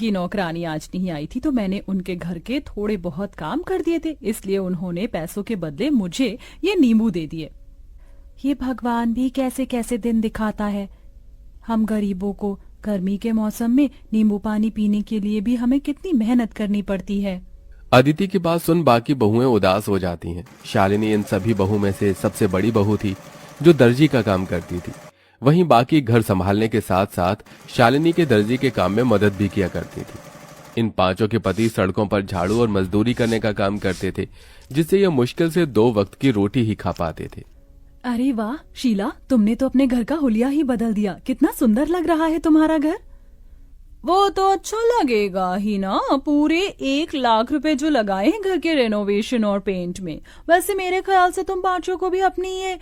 उनकी नौकरानी आज नहीं आई थी तो मैंने उनके घर के थोड़े बहुत काम कर दिए थे, इसलिए उन्होंने पैसों के बदले मुझे ये नींबू दे दिए। ये भगवान भी कैसे कैसे दिन दिखाता है। हम गरीबों को गर्मी के मौसम में नींबू पानी पीने के लिए भी हमें कितनी मेहनत करनी पड़ती है। अदिति की बात सुन बाकी बहुएं उदास हो जाती हैं। शालिनी इन सभी बहू में से सबसे बड़ी बहू थी जो दर्जी का काम करती थी। वहीं बाकी घर संभालने के साथ साथ शालिनी के दर्जी के काम में मदद भी किया करती थी। इन पांचों के पति सड़कों पर झाड़ू और मजदूरी करने का काम करते थे, जिससे ये मुश्किल से 2 वक्त की रोटी ही खा पाते थे। अरे वाह शीला, तुमने तो अपने घर का हुलिया ही बदल दिया। कितना सुंदर लग रहा है तुम्हारा घर। वो तो अच्छा लगेगा ही ना, पूरे 1 लाख रुपए जो लगाए हैं घर के रेनोवेशन और पेंट में। वैसे मेरे ख्याल से तुम पांचों को भी अपनी ये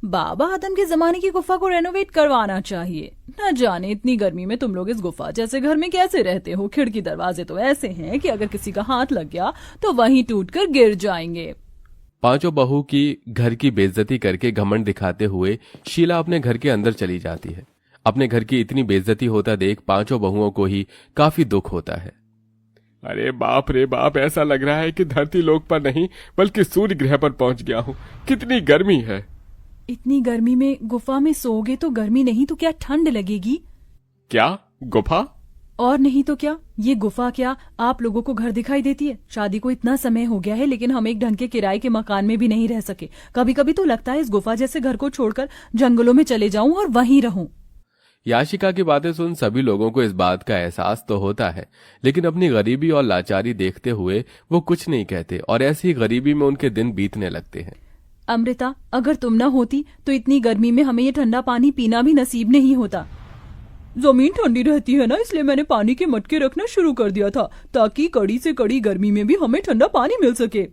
बाबा आदम के जमाने की गुफा को रेनोवेट करवाना चाहिए। न जाने इतनी गर्मी में तुम लोग इस गुफा जैसे घर में कैसे रहते हो। खिड़की दरवाजे तो ऐसे हैं कि अगर किसी का हाथ लग गया तो वहीं टूटकर गिर जाएंगे। पांचों बहू की घर की बेइज्जती करके घमंड दिखाते हुए शीला अपने घर के अंदर चली जाती है। अपने घर की इतनी बेइज्जती होता देख पांचों बहुओं को ही काफी दुख होता है। अरे बाप रे बाप, ऐसा लग रहा है कि धरती लोक पर नहीं बल्कि सूर्य ग्रह पर पहुंच गया हूँ। कितनी गर्मी है। इतनी गर्मी में गुफा में सोओगे तो गर्मी नहीं तो क्या ठंड लगेगी। क्या गुफा? और नहीं तो क्या, ये गुफा क्या आप लोगों को घर दिखाई देती है। शादी को इतना समय हो गया है लेकिन हम एक ढंग के किराए के मकान में भी नहीं रह सके। कभी कभी तो लगता है इस गुफा जैसे घर को छोड़कर जंगलों में चले जाऊं और वहीं रहूं। याशिका की बातें सुन सभी लोगों को इस बात का एहसास तो होता है, लेकिन अपनी गरीबी और लाचारी देखते हुए वो कुछ नहीं कहते और ऐसी ही गरीबी में उनके दिन बीतने लगते हैं। अमृता, अगर तुम न होती तो इतनी गर्मी में हमें ये ठंडा पानी पीना भी नसीब नहीं होता। जमीन ठंडी रहती है ना, इसलिए मैंने पानी के मटके रखना शुरू कर दिया था ताकि कड़ी से कड़ी गर्मी में भी हमें ठंडा पानी मिल सके।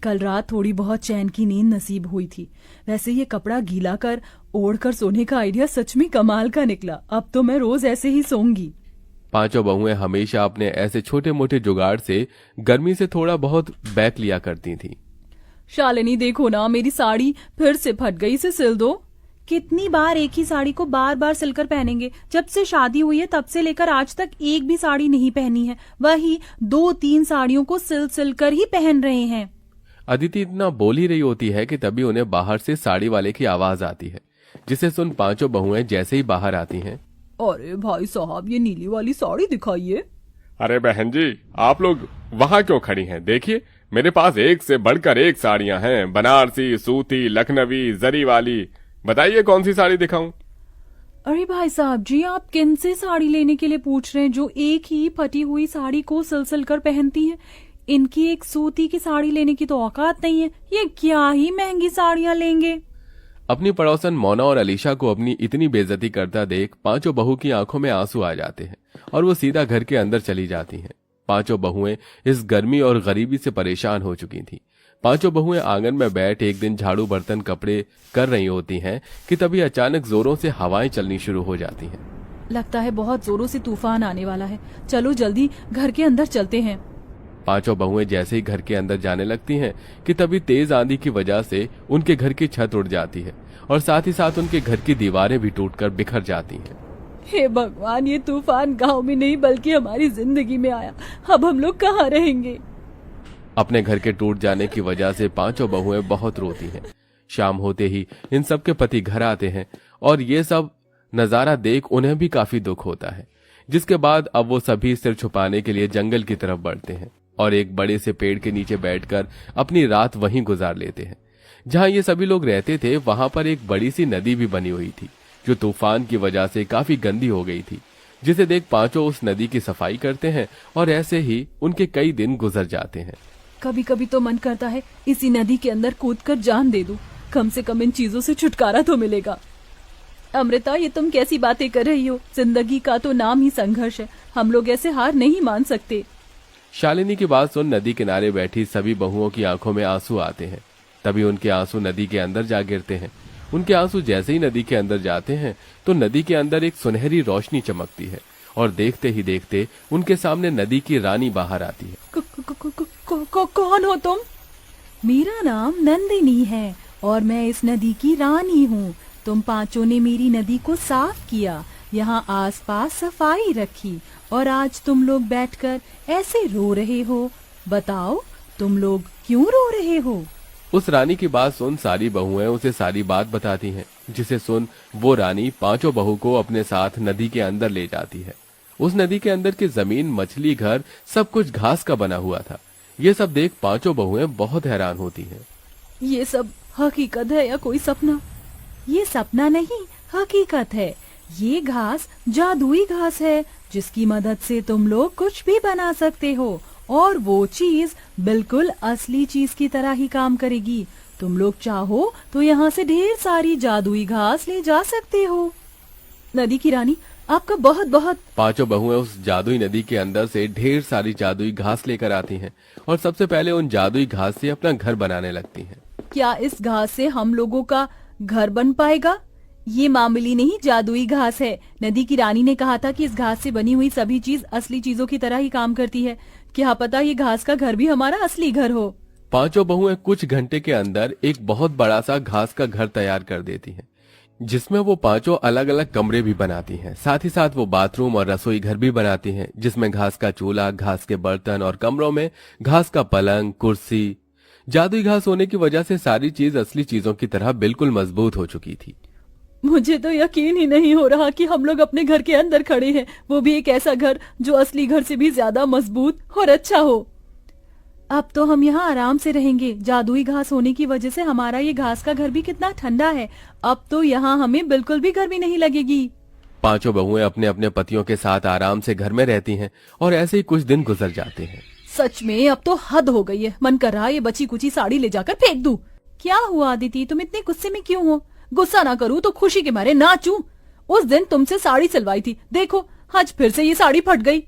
कल रात थोड़ी बहुत चैन की नींद नसीब हुई थी। वैसे ये कपड़ा गीला कर ओढ़ कर सोने का आइडिया सच में कमाल का निकला। अब तो मैं रोज ऐसे ही सोऊंगी। पांचों बहुएं हमेशा अपने ऐसे छोटे मोटे जुगाड़ से गर्मी से थोड़ा बहुत बैक लिया करती थीं। शालिनी देखो ना, मेरी साड़ी फिर से फट गई, इसे सिल दो। कितनी बार एक ही साड़ी को बार बार सिलकर पहनेंगे। जब से शादी हुई है तब से लेकर आज तक एक भी साड़ी नहीं पहनी है। वही 2-3 साड़ियों को सिल कर ही पहन रहे हैं। अदिति इतना बोल ही रही होती है कि तभी उन्हें बाहर से साड़ी वाले की आवाज आती है, जिसे सुन पांचों बहुएं जैसे ही बाहर आती हैं। अरे भाई साहब, ये नीली वाली साड़ी दिखाइए। अरे बहन जी, आप लोग वहाँ क्यों खड़ी हैं? देखिए मेरे पास एक से बढ़कर एक साड़ियाँ हैं, बनारसी, सूती, लखनवी, जरी वाली। बताइए कौन सी साड़ी दिखाऊं? अरे भाई साहब जी, आप किन से साड़ी लेने के लिए पूछ रहे हैं जो एक ही फटी हुई साड़ी को सिल कर पहनती हैं? इनकी एक सूती की साड़ी लेने की तो औकात नहीं है। ये क्या ही महंगी साड़ियाँ लेंगे। अपनी पड़ोसन मोना और अलीशा को अपनी इतनी बेइज्जती करता देख पांचों बहू की आंखों में आंसू आ जाते हैं और वो सीधा घर के अंदर चली जाती हैं। पांचों बहुएं इस गर्मी और गरीबी से परेशान हो चुकी थीं। पांचों बहुएं आंगन में बैठ एक दिन झाड़ू बर्तन कपड़े कर रही होती हैं कि तभी अचानक जोरों से हवाएं चलनी शुरू हो जाती हैं। लगता है बहुत जोरों से तूफान आने वाला है। चलो जल्दी घर के अंदर चलते हैं। पांचों बहुएं जैसे ही घर के अंदर जाने लगती हैं कि तभी तेज आंधी की वजह से उनके घर की छत उड़ जाती है और साथ ही साथ उनके घर की दीवारें भी टूटकर बिखर जाती हैं। हे भगवान, ये तूफान गांव में नहीं बल्कि हमारी जिंदगी में आया। अब हम लोग कहाँ रहेंगे? अपने घर के टूट जाने की वजह से पांचों बहुएं बहुत रोती हैं। शाम होते ही इन सब के पति घर आते हैं और ये सब नजारा देख उन्हें भी काफी दुख होता है, जिसके बाद अब वो सभी सिर छुपाने के लिए जंगल की तरफ बढ़ते हैं और एक बड़े से पेड़ के नीचे बैठकर अपनी रात वहीं गुजार लेते हैं। जहां ये सभी लोग रहते थे वहां पर एक बड़ी सी नदी भी बनी हुई थी जो तूफान की वजह से काफी गंदी हो गई थी, जिसे देख पांचों उस नदी की सफाई करते हैं और ऐसे ही उनके कई दिन गुजर जाते हैं। कभी कभी तो मन करता है इसी नदी के अंदर कूदकर जान दे दूं, कम से कम इन चीजों से छुटकारा तो मिलेगा। अमृता, ये तुम कैसी बातें कर रही हो? जिंदगी का तो नाम ही संघर्ष है। हम लोग ऐसे हार नहीं मान सकते। शालिनी की बात सुन नदी किनारे बैठी सभी बहुओं की आंखों में आंसू आते हैं। तभी उनके आंसू नदी के अंदर जा गिरते हैं। उनके आंसू जैसे ही नदी के अंदर जाते हैं तो नदी के अंदर एक सुनहरी रोशनी चमकती है और देखते ही देखते उनके सामने नदी की रानी बाहर आती है। कौन हो तुम? मेरा नाम नंदिनी है और मैं इस नदी की रानी हूँ। तुम पांचों ने मेरी नदी को साफ किया, यहाँ आसपास सफाई रखी और आज तुम लोग बैठकर ऐसे रो रहे हो। बताओ, तुम लोग क्यों रो रहे हो? उस रानी की बात सुन सारी बहुएं उसे सारी बात बताती हैं, जिसे सुन वो रानी पांचों बहू को अपने साथ नदी के अंदर ले जाती है। उस नदी के अंदर की जमीन, मछली घर, सब कुछ घास का बना हुआ था। ये सब देख पांचों बहुएं बहुत हैरान होती हैं। ये सब हकीकत है या कोई सपना? ये सपना नहीं, हकीकत है। ये घास जादुई घास है, जिसकी मदद से तुम लोग कुछ भी बना सकते हो, और वो चीज बिल्कुल असली चीज की तरह ही काम करेगी। तुम लोग चाहो तो यहाँ से ढेर सारी जादुई घास ले जा सकते हो। नदी की रानी, आपका बहुत बहुत। पांचों बहुएं उस जादुई नदी के अंदर से ढेर सारी जादुई घास लेकर आती हैं और सबसे पहले उन जादुई घास से अपना घर बनाने लगती हैं। क्या इस घास से हम लोगों का घर बन पाएगा? ये मामूली नहीं, जादुई घास है। नदी की रानी ने कहा था कि इस घास से बनी हुई सभी चीज असली चीजों की तरह ही काम करती है। क्या पता ये घास का घर भी हमारा असली घर हो। पांचों बहुएं कुछ घंटे के अंदर एक बहुत बड़ा सा घास का घर तैयार कर देती हैं, जिसमें वो पांचों अलग अलग कमरे भी बनाती हैं। साथ ही साथ वो बाथरूम और रसोई घर भी बनाती हैं, जिसमें घास का चूल्हा, घास के बर्तन और कमरों में घास का पलंग, कुर्सी। जादुई घास होने की वजह से सारी चीज असली चीजों की तरह बिल्कुल मजबूत हो चुकी थी। मुझे तो यकीन ही नहीं हो रहा कि हम लोग अपने घर के अंदर खड़े हैं, वो भी एक ऐसा घर जो असली घर से भी ज्यादा मजबूत और अच्छा हो। अब तो हम यहाँ आराम से रहेंगे। जादुई घास होने की वजह से हमारा ये घास का घर भी कितना ठंडा है। अब तो यहाँ हमें बिल्कुल भी गर्मी नहीं लगेगी। पांचों बहुएं अपने अपने पतियों के साथ आराम से घर में रहती हैं और ऐसे ही कुछ दिन गुजर जाते हैं। सच में अब तो हद हो गई है। मन कर रहा है ये बची कुची साड़ी ले जाकर फेंक दूं। क्या हुआ अदिति, तुम इतने गुस्से में क्यों हो? गुस्सा ना करूं तो खुशी के मारे नाचूं। उस दिन तुमसे साड़ी सिलवाई थी, देखो आज फिर से ये साड़ी फट गई।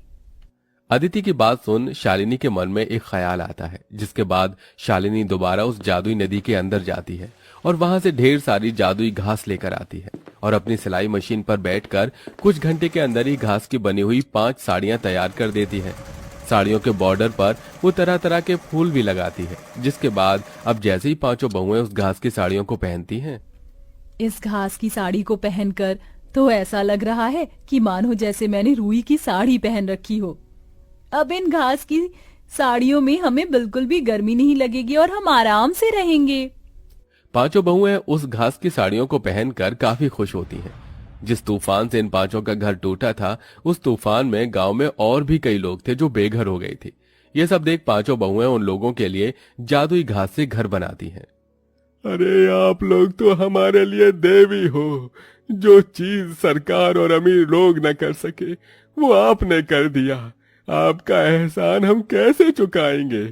अदिति की बात सुन शालिनी के मन में एक ख्याल आता है, जिसके बाद शालिनी दोबारा उस जादुई नदी के अंदर जाती है और वहां से ढेर सारी जादुई घास लेकर आती है और अपनी सिलाई मशीन पर बैठकर कुछ घंटे के अंदर ही घास की बनी हुई 5 साड़ियां तैयार कर देती है। साड़ियों के बॉर्डर पर वो तरह तरह के फूल भी लगाती है, जिसके बाद अब जैसे ही पांचों बहुएं उस घास की साड़ियों को पहनती हैं, इस घास की साड़ी को पहनकर तो ऐसा लग रहा है कि मानो जैसे मैंने रुई की साड़ी पहन रखी हो। अब इन घास की साड़ियों में हमें बिल्कुल भी गर्मी नहीं लगेगी और हम आराम से रहेंगे। पांचों बहुएं उस घास की साड़ियों को पहनकर काफी खुश होती हैं। जिस तूफान से इन पांचों का घर टूटा था, उस तूफान में गांव में और भी कई लोग थे जो बेघर हो गए थे। ये सब देख पांचों बहुएं उन लोगों के लिए जादुई घास से घर बनाती हैं। अरे आप लोग तो हमारे लिए देवी हो। जो चीज सरकार और अमीर लोग न कर सके वो आपने कर दिया। आपका एहसान हम कैसे चुकाएंगे।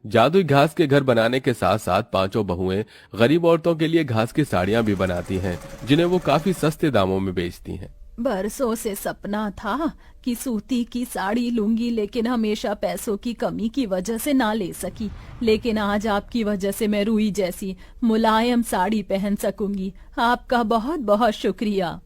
जादुई घास के घर बनाने के साथ साथ पांचों बहुएं गरीब औरतों के लिए घास की साड़ियां भी बनाती हैं, जिन्हें वो काफी सस्ते दामों में बेचती हैं। बरसों से सपना था कि सूती की साड़ी लूंगी, लेकिन हमेशा पैसों की कमी की वजह से ना ले सकी। लेकिन आज आपकी वजह से मैं रुई जैसी मुलायम साड़ी पहन सकूंगी। आपका बहुत बहुत शुक्रिया।